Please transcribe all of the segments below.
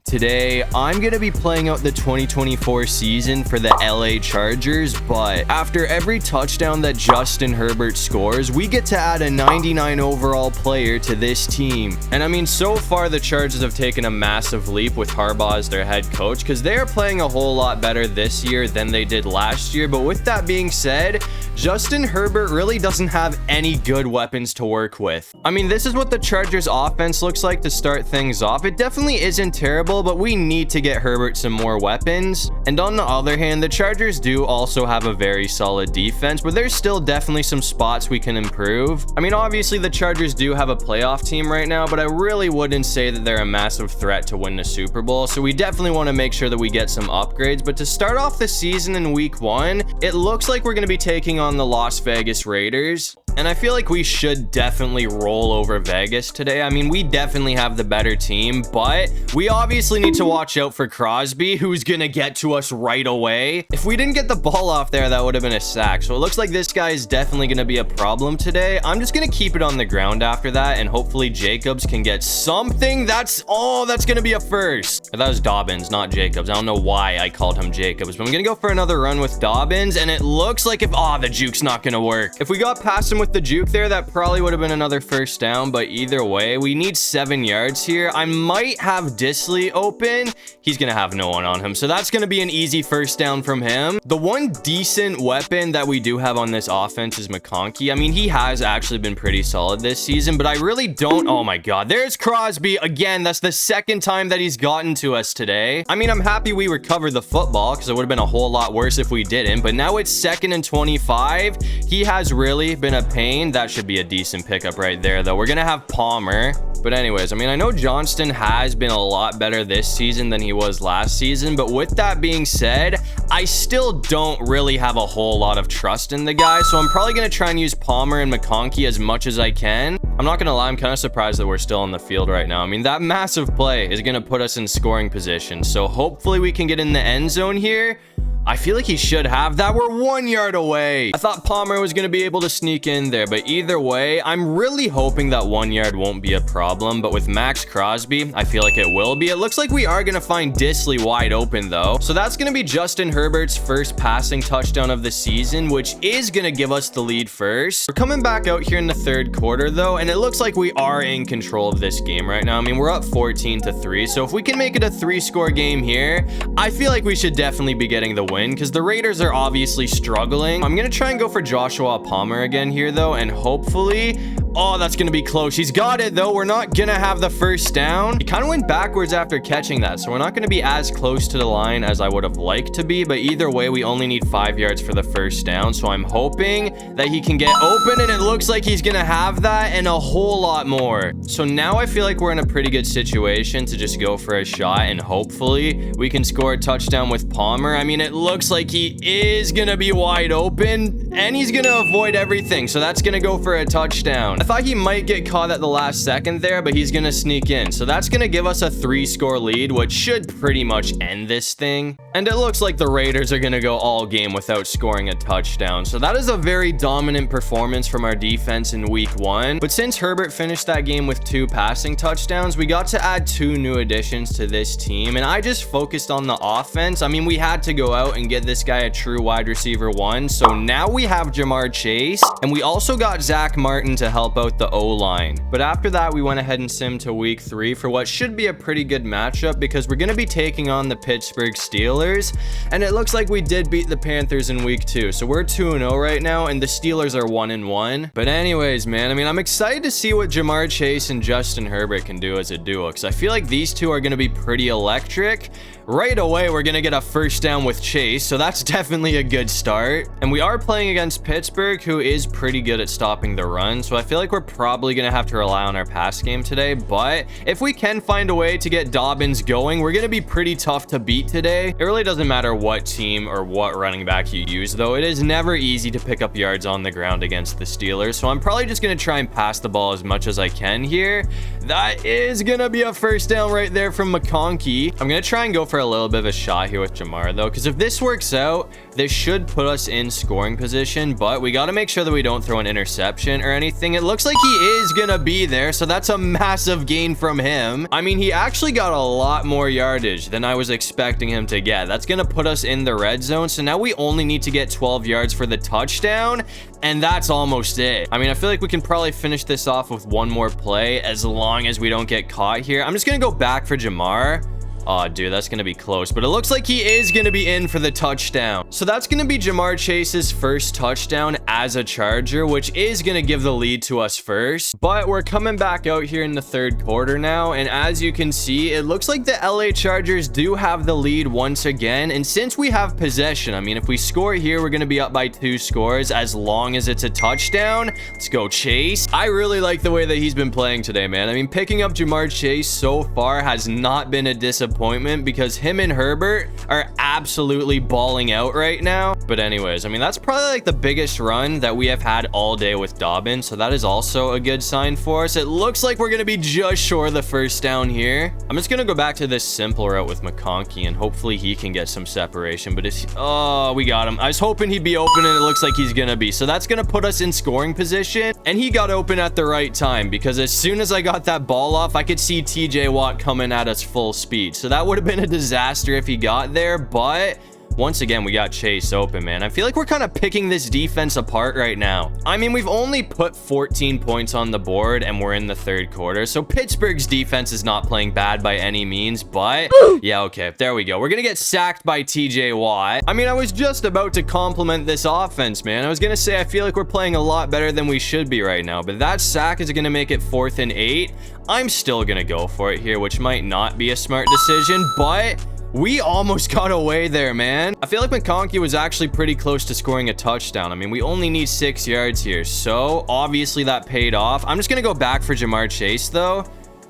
Today, I'm going to be playing out the 2024 season for the LA Chargers, but after every touchdown that Justin Herbert scores, we get to add a 99 overall player to this team. And I mean, so far the Chargers have taken a massive leap with Harbaugh as their head coach because they are playing a whole lot better this year than they did last year. But with that being said, Justin Herbert really doesn't have any good weapons to work with. I mean, this is what the Chargers offense looks like to start things off. It definitely isn't terrible, but we need to get Herbert some more weapons. And on the other hand, the Chargers do also have a very solid defense, but there's still definitely some spots we can improve. I mean, obviously the Chargers do have a playoff team right now, but I really wouldn't say that they're a massive threat to win the Super Bowl. So we definitely want to make sure that we get some upgrades. But to start off the season in week 1, it looks like we're going to be taking on the Las Vegas Raiders. And I feel like we should definitely roll over Vegas today. I mean, we definitely have the better team, but we obviously need to watch out for Crosby, who's going to get to us right away. If we didn't get the ball off there, that would have been a sack. So it looks like this guy is definitely going to be a problem today. I'm just going to keep it on the ground after that, and hopefully Jacobs can get something. That's going to be a first. That was Dobbins, not Jacobs. I don't know why I called him Jacobs, but I'm going to go for another run with Dobbins, and it looks like the juke's not going to work. If we got past him with the juke there, that probably would have been another first down, but either way, we need 7 yards here. I might have Disley open. He's gonna have no one on him, so that's gonna be an easy first down from him. The one decent weapon that we do have on this offense is McConkey. I mean, he has actually been pretty solid this season, but I really don't. Oh my god, there's Crosby again. That's the second time that he's gotten to us today. I mean, I'm happy we recovered the football because it would have been a whole lot worse if we didn't, but now it's 2nd and 25. He has really been a pain. That should be a decent pickup right there, though. We're gonna have Palmer. But anyways, I mean, I know Johnston has been a lot better this season than he was last season, but with that being said, I still don't really have a whole lot of trust in the guy, so I'm probably gonna try and use Palmer and McConkey as much as I can. I'm not gonna lie, I'm kind of surprised that we're still on the field right now. I mean, that massive play is gonna put us in scoring position, so hopefully we can get in the end zone here. I feel like he should have that. We're 1 yard away. I thought Palmer was going to be able to sneak in there, but either way, I'm really hoping that 1 yard won't be a problem. But with Max Crosby, I feel like it will be. It looks like we are going to find Disley wide open, though. So that's going to be Justin Herbert's first passing touchdown of the season, which is going to give us the lead first. We're coming back out here in the 3rd quarter, though, and it looks like we are in control of this game right now. I mean, we're up 14-3, so if we can make it a 3-score game here, I feel like we should definitely be getting the win, because the Raiders are obviously struggling. I'm gonna try and go for Joshua Palmer again here, though, and hopefully, that's gonna be close. He's got it, though. We're not gonna have the first down. He kind of went backwards after catching that, so we're not gonna be as close to the line as I would have liked to be, but either way, we only need 5 yards for the first down, so I'm hoping that he can get open, and it looks like he's gonna have that and a whole lot more. So now I feel like we're in a pretty good situation to just go for a shot, and hopefully we can score a touchdown with Palmer. I mean, it looks like he is gonna be wide open, and he's gonna avoid everything, so that's gonna go for a touchdown. I thought he might get caught at the last second there, but he's gonna sneak in, so that's gonna give us a 3-score lead, which should pretty much end this thing. And it looks like the Raiders are gonna go all game without scoring a touchdown, so that is a very dominant performance from our defense in week 1. But since Herbert finished that game with 2 passing touchdowns, we got to add 2 new additions to this team, and I just focused on the offense. I mean, we had to go out and get this guy a true wide receiver 1, so now we have Jamar Chase, and we also got Zach Martin to help out the O-line. But after that, we went ahead and simmed to week 3 for what should be a pretty good matchup, because we're going to be taking on the Pittsburgh Steelers, and it looks like we did beat the Panthers in week 2, so we're 2-0 right now, and the Steelers are 1-1. But anyways, man, I mean, I'm excited to see what Jamar Chase and Justin Herbert can do as a duo, because I feel like these two are going to be pretty electric. Right away, we're going to get a first down with Chase, so that's definitely a good start. And we are playing against Pittsburgh, who is pretty good at stopping the run, so I feel like we're probably going to have to rely on our pass game today. But if we can find a way to get Dobbins going, we're going to be pretty tough to beat today. It really doesn't matter what team or what running back you use, though. It is never easy to pick up yards on the ground against the Steelers, so I'm probably just going to try and pass the ball as much as I can here. That is going to be a first down right there from McConkey. I'm going to try and go for a little bit of a shot here with Jamar, though, because if this works out, this should put us in scoring position, but we got to make sure that we don't throw an interception or anything. It looks like he is gonna be there, so that's a massive gain from him. I mean, he actually got a lot more yardage than I was expecting him to get. That's gonna put us in the red zone, so now we only need to get 12 yards for the touchdown, and that's almost it. I mean, I feel like we can probably finish this off with one more play as long as we don't get caught here. I'm just gonna go back for Jamar. Oh, dude, that's going to be close. But it looks like he is going to be in for the touchdown. So that's going to be Jamar Chase's first touchdown as a Charger, which is going to give the lead to us first. But we're coming back out here in the third quarter now. And as you can see, it looks like the LA Chargers do have the lead once again. And since we have possession, I mean, if we score here, we're going to be up by 2 scores as long as it's a touchdown. Let's go, Chase. I really like the way that he's been playing today, man. I mean, picking up Jamar Chase so far has not been a disappointment, because him and Herbert are absolutely balling out right now. But anyways, I mean, that's probably like the biggest run that we have had all day with Dobbins, so that is also a good sign for us. It looks like we're gonna be just short of the first down here. I'm just gonna go back to this simple route with McConkey, and hopefully he can get some separation. But it's, oh, we got him. I was hoping he'd be open, and it looks like he's gonna be. So that's gonna put us in scoring position, and he got open at the right time, because as soon as I got that ball off, I could see TJ Watt coming at us full speed. So that would have been a disaster if he got there, but once again, we got Chase open, man. I feel like we're kind of picking this defense apart right now. I mean, we've only put 14 points on the board, and we're in the third quarter. So Pittsburgh's defense is not playing bad by any means, but yeah, okay, there we go. We're going to get sacked by TJ Watt. I mean, I was just about to compliment this offense, man. I was going to say I feel like we're playing a lot better than we should be right now, but that sack is going to make it 4th and 8. I'm still going to go for it here, which might not be a smart decision, but we almost got away there, man. I feel like McConkey was actually pretty close to scoring a touchdown. I mean, we only need 6 yards here, so obviously that paid off. I'm just gonna go back for Jamar Chase, though.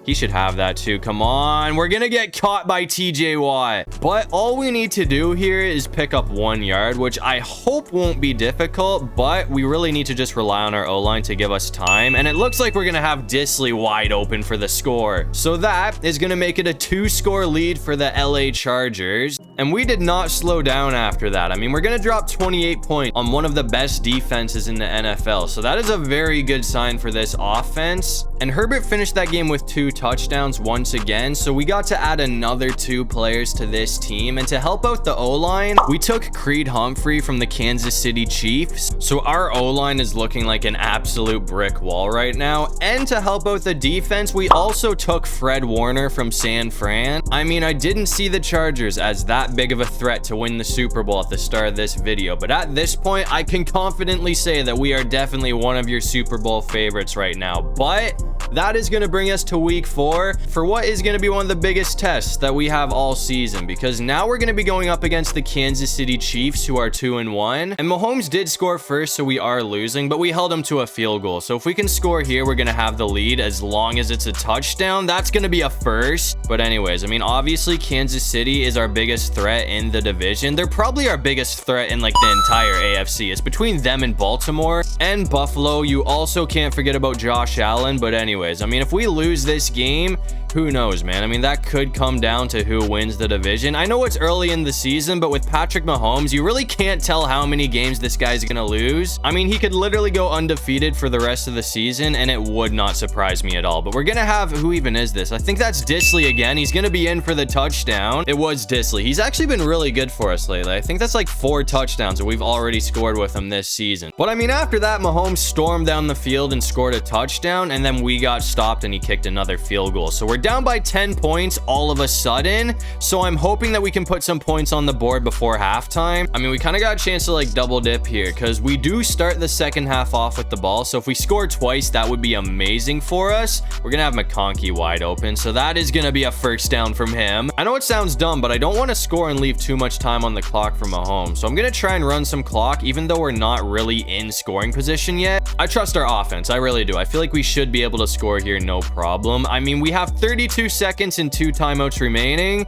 He should have that too. Come on. We're going to get caught by TJ Watt. But all we need to do here is pick up 1 yard, which I hope won't be difficult, but we really need to just rely on our O-line to give us time. And it looks like we're going to have Disley wide open for the score. So that is going to make it a 2-score lead for the LA Chargers. And we did not slow down after that. I mean, we're going to drop 28 points on one of the best defenses in the NFL. So that is a very good sign for this offense. And Herbert finished that game with 2 touchdowns once again. So we got to add another 2 players to this team. And to help out the O-line, we took Creed Humphrey from the Kansas City Chiefs. So our O-line is looking like an absolute brick wall right now. And to help out the defense, we also took Fred Warner from San Fran. I mean, I didn't see the Chargers as that big of a threat to win the Super Bowl at the start of this video, but at this point I can confidently say that we are definitely one of your Super Bowl favorites right now. But that is going to bring us to week 4 for what is going to be one of the biggest tests that we have all season, because now we're going to be going up against the Kansas City Chiefs, who are 2-1, and Mahomes did score first, so we are losing, but we held him to a field goal. So if we can score here, we're going to have the lead as long as it's a touchdown. That's going to be a first. But anyways, I mean, obviously Kansas City is our biggest threat in the division. They're probably our biggest threat in like the entire AFC. It's between them and Baltimore and Buffalo. You also can't forget about Josh Allen. But anyways, I mean, if we lose this game, who knows, man? I mean, that could come down to who wins the division. I know it's early in the season, but with Patrick Mahomes, you really can't tell how many games this guy's gonna lose. I mean, he could literally go undefeated for the rest of the season, and it would not surprise me at all. But we're gonna have, who even is this? I think that's Disley again. He's gonna be in for the touchdown. It was Disley. He's actually been really good for us lately. I think that's like 4 touchdowns that we've already scored with him this season. But I mean, after that, Mahomes stormed down the field and scored a touchdown, and then we got stopped and he kicked another field goal. So we're down by 10 points all of a sudden. So I'm hoping that we can put some points on the board before halftime. I mean, we kind of got a chance to like double dip here because we do start the second half off with the ball. So if we score twice, that would be amazing for us. We're going to have McConkey wide open. So that is going to be a first down from him. I know it sounds dumb, but I don't want to score and leave too much time on the clock for Mahomes. So I'm going to try and run some clock, even though we're not really in scoring position yet. I trust our offense. I really do. I feel like we should be able to score here, no problem. I mean, we have 32 seconds and 2 timeouts remaining.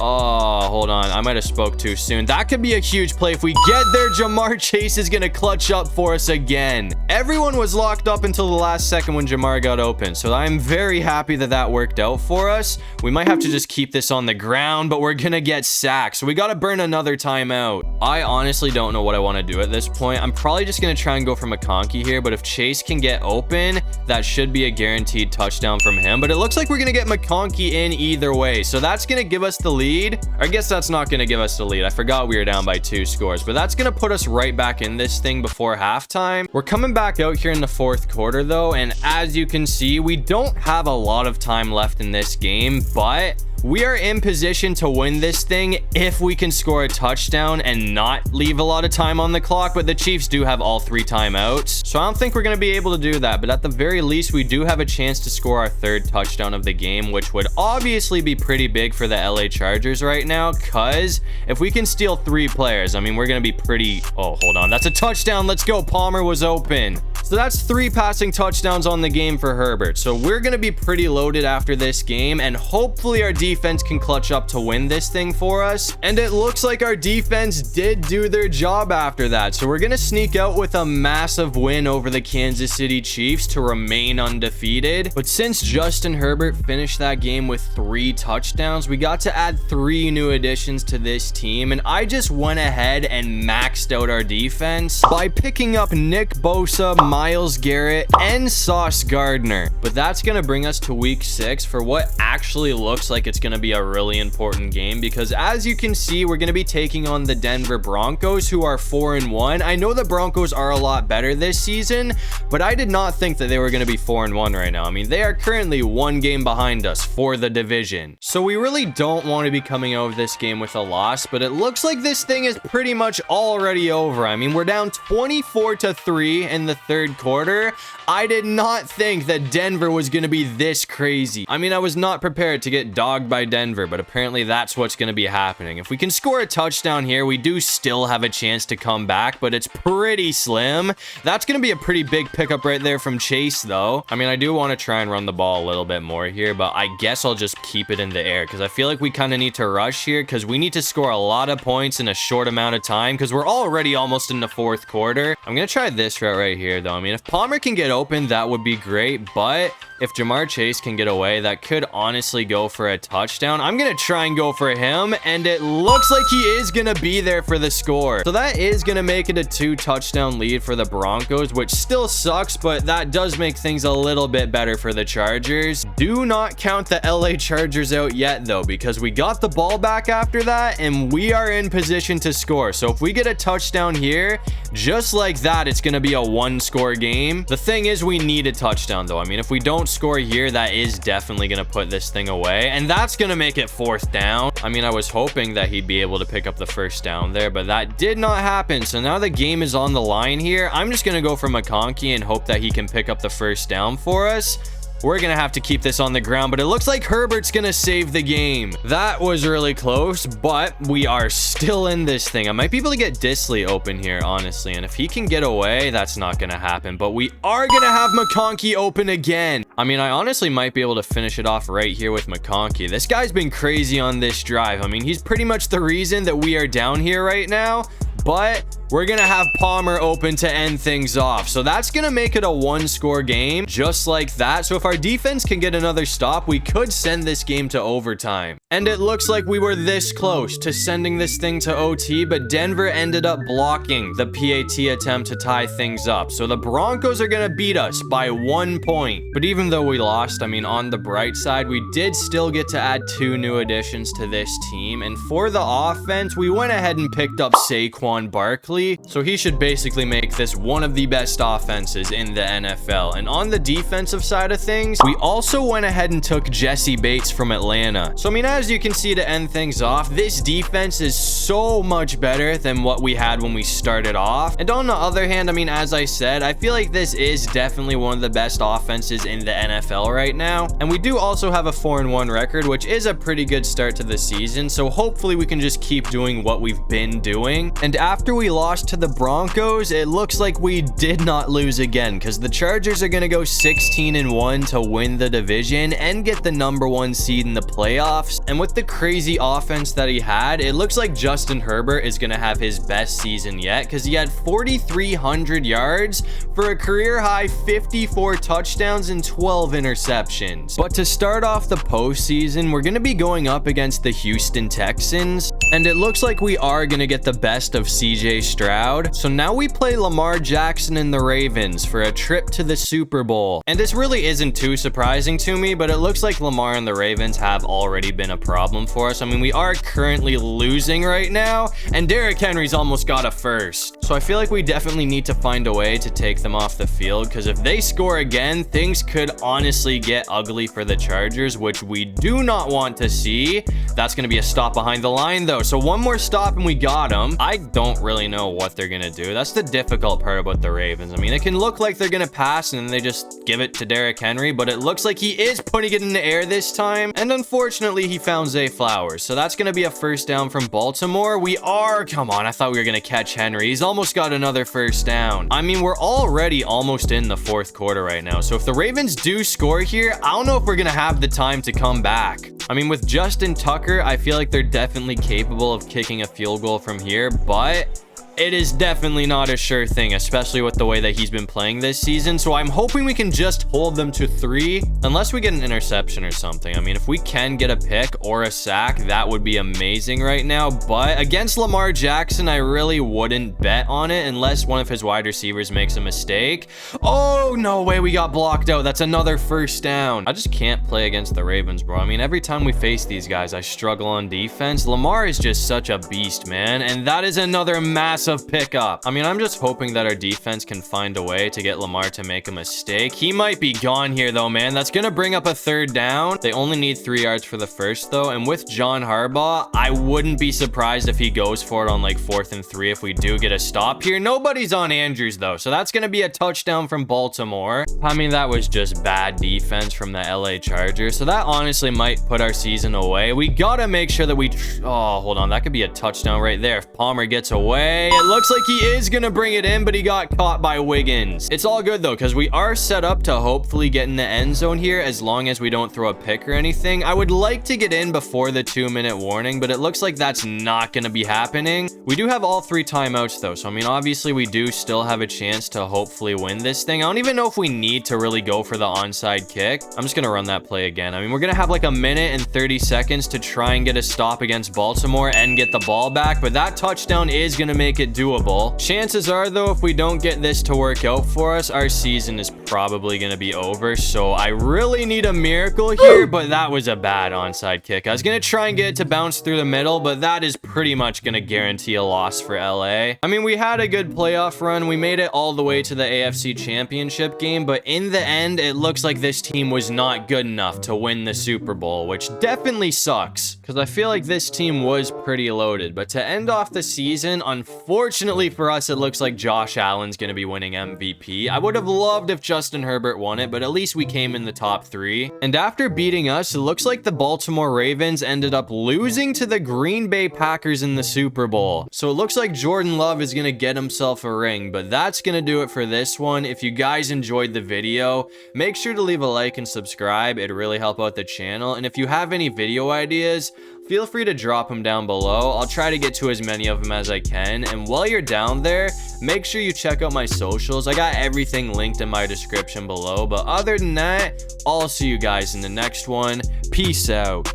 Oh, hold on. I might have spoke too soon. That could be a huge play. If we get there, Jamar Chase is going to clutch up for us again. Everyone was locked up until the last second when Jamar got open. So I'm very happy that that worked out for us. We might have to just keep this on the ground, but we're going to get sacked. So we got to burn another timeout. I honestly don't know what I want to do at this point. I'm probably just going to try and go for McConkey here, but if Chase can get open, that should be a guaranteed touchdown from him. But it looks like we're going to get McConkey in either way. So that's going to give us the lead. I guess that's not going to give us the lead. I forgot we were down by 2 scores, but that's going to put us right back in this thing before halftime. We're coming back out here in the 4th quarter though, and as you can see, we don't have a lot of time left in this game, but we are in position to win this thing if we can score a touchdown and not leave a lot of time on the clock, but the Chiefs do have all 3 timeouts, so I don't think we're going to be able to do that, but at the very least, we do have a chance to score our 3rd touchdown of the game, which would obviously be pretty big for the LA Chargers right now, because if we can steal 3 players, I mean, we're going to be pretty... Oh, hold on. That's a touchdown. Let's go. Palmer was open. So that's 3 passing touchdowns on the game for Herbert. So we're going to be pretty loaded after this game, and hopefully our defense can clutch up to win this thing for us. And it looks like our defense did do their job after that. So we're going to sneak out with a massive win over the Kansas City Chiefs to remain undefeated. But since Justin Herbert finished that game with 3 touchdowns, we got to add 3 new additions to this team. And I just went ahead and maxed out our defense by picking up Nick Bosa, Myles Garrett, and Sauce Gardner. But that's going to bring us to week 6 for what actually looks like it's going to be a really important game, because as you can see, we're going to be taking on the Denver Broncos, who are 4-1. I know the Broncos are a lot better this season, but I did not think that they were going to be 4-1 right now. I mean, they are currently 1 game behind us for the division. So we really don't want to be coming out of this game with a loss, but it looks like this thing is pretty much already over. I mean, we're down 24-3 in the 3rd quarter. I did not think that Denver was going to be this crazy. I mean, I was not prepared to get dogged by Denver, but apparently that's what's going to be happening. If we can score a touchdown here, we do still have a chance to come back, but it's pretty slim. That's going to be a pretty big pickup right there from Chase, though. I mean, I do want to try and run the ball a little bit more here, but I guess I'll just keep it in the air, because I feel like we kind of need to rush here, because we need to score a lot of points in a short amount of time, because we're already almost in the 4th quarter. I'm going to try this route right here, though. I mean, if Palmer can get open, that would be great, but if Jamar Chase can get away, that could honestly go for a touchdown. I'm going to try and go for him, and it looks like he is going to be there for the score. So that is going to make it a 2 touchdown lead for the Broncos, which still sucks, but that does make things a little bit better for the Chargers. Do not count the LA Chargers out yet, though, because we got the ball back after that, and we are in position to score. So if we get a touchdown here, just like that, it's going to be a 1-score game. The thing is, we need a touchdown, though. I mean, if we don't score here, that is definitely going to put this thing away, and that's going to make it 4th down. I mean, I was hoping that he'd be able to pick up the 1st down there, but that did not happen. So now the game is on the line here. I'm just going to go for McConkey and hope that he can pick up the 1st down for us. We're going to have to keep this on the ground, but it looks like Herbert's going to save the game. That was really close, but we are still in this thing. I might be able to get Disley open here, honestly, and if he can get away, that's not going to happen, but we are going to have McConkey open again. I mean, I honestly might be able to finish it off right here with McConkey. This guy's been crazy on this drive. I mean, he's pretty much the reason that we are down here right now, but we're going to have Palmer open to end things off. So that's going to make it a 1-score game, just like that. So if our defense can get another stop, we could send this game to overtime. And it looks like we were this close to sending this thing to OT, but Denver ended up blocking the PAT attempt to tie things up. So the Broncos are going to beat us by 1 point. But even though we lost, I mean, on the bright side, we did still get to add 2 new additions to this team. And for the offense, we went ahead and picked up Saquon Barkley. So he should basically make this one of the best offenses in the NFL. And on the defensive side of things, we also went ahead and took Jesse Bates from Atlanta. So I mean, as you can see, to end things off, this defense is so much better than what we had when we started off. And on the other hand, I mean, as I said, I feel like this is definitely one of the best offenses in the NFL right now. And we do also have a 4-1 record, which is a pretty good start to the season. So hopefully we can just keep doing what we've been doing. And after we lost to the Broncos, it looks like we did not lose again, because the Chargers are going to go 16-1 to win the division and get the #1 seed in the playoffs. And with the crazy offense that he had, it looks like Justin Herbert is going to have his best season yet, because he had 4,300 yards for a career high 54 touchdowns and 12 interceptions. But to start off the postseason, we're going to be going up against the Houston Texans. And it looks like we are going to get the best of CJ Stroud. So now we play Lamar Jackson and the Ravens for a trip to the Super Bowl. And this really isn't too surprising to me, but it looks like Lamar and the Ravens have already been a problem for us. I mean, we are currently losing right now, and Derrick Henry's almost got a first. So I feel like we definitely need to find a way to take them off the field, because if they score again, things could honestly get ugly for the Chargers, which we do not want to see. That's going to be a stop behind the line, though. So one more stop and we got them. I don't really know what they're going to do. That's the difficult part about the Ravens. I mean, it can look like they're going to pass and then they just give it to Derrick Henry, but it looks like he is putting it in the air this time. And unfortunately, he found Zay Flowers. So that's going to be a first down from Baltimore. We are, come on, I thought we were going to catch Henry. He's almost got another first down. I mean, we're already almost in the fourth quarter right now. So if the Ravens do score here, I don't know if we're going to have the time to come back. I mean, with Justin Tucker, I feel like they're definitely capable of kicking a field goal from here, but it is definitely not a sure thing, especially with the way that he's been playing this season. So I'm hoping we can just hold them to 3, unless we get an interception or something. I mean, if we can get a pick or a sack, that would be amazing right now. But against Lamar Jackson, I really wouldn't bet on it unless one of his wide receivers makes a mistake. Oh, no way, we got blocked out. That's another first down. I just can't play against the Ravens, bro. I mean, every time we face these guys, I struggle on defense. Lamar is just such a beast, man. And that is another massive pickup. I mean, I'm just hoping that our defense can find a way to get Lamar to make a mistake. He might be gone here though, man. That's gonna bring up a third down. They only need 3 yards for the first though, and with John Harbaugh, I wouldn't be surprised if he goes for it on like 4th and 3 if we do get a stop here. Nobody's on Andrews though, so that's gonna be a touchdown from Baltimore. I mean, that was just bad defense from the LA Chargers, so that honestly might put our season away. We gotta make sure that we oh, hold on, that could be a touchdown right there if Palmer gets away. It looks like he is gonna bring it in, but he got caught by Wiggins. It's all good though, because we are set up to hopefully get in the end zone here as long as we don't throw a pick or anything. I would like to get in before the 2-minute warning, but it looks like that's not gonna be happening. We do have all 3 timeouts though, so I mean, obviously we do still have a chance to hopefully win this thing. I don't even know if we need to really go for the onside kick. I'm just gonna run that play again. I mean, we're gonna have like a minute and 30 seconds to try and get a stop against Baltimore and get the ball back, but that touchdown is gonna make it doable. Chances are though, if we don't get this to work out for us, our season is probably going to be over. So I really need a miracle here, but that was a bad onside kick. I was going to try and get it to bounce through the middle, but that is pretty much going to guarantee a loss for LA. I mean, we had a good playoff run. We made it all the way to the AFC Championship game, but in the end, it looks like this team was not good enough to win the Super Bowl, which definitely sucks because I feel like this team was pretty loaded. But to end off the season, unfortunately for us, it looks like Josh Allen's going to be winning MVP. I would have loved if Justin Herbert won it, but at least we came in the top 3. And after beating us, it looks like the Baltimore Ravens ended up losing to the Green Bay Packers in the Super Bowl. So it looks like Jordan Love is going to get himself a ring, but that's going to do it for this one. If you guys enjoyed the video, make sure to leave a like and subscribe. It'd really help out the channel. And if you have any video ideas, feel free to drop them down below. I'll try to get to as many of them as I can. And while you're down there, make sure you check out my socials. I got everything linked in my description below. But other than that, I'll see you guys in the next one. Peace out.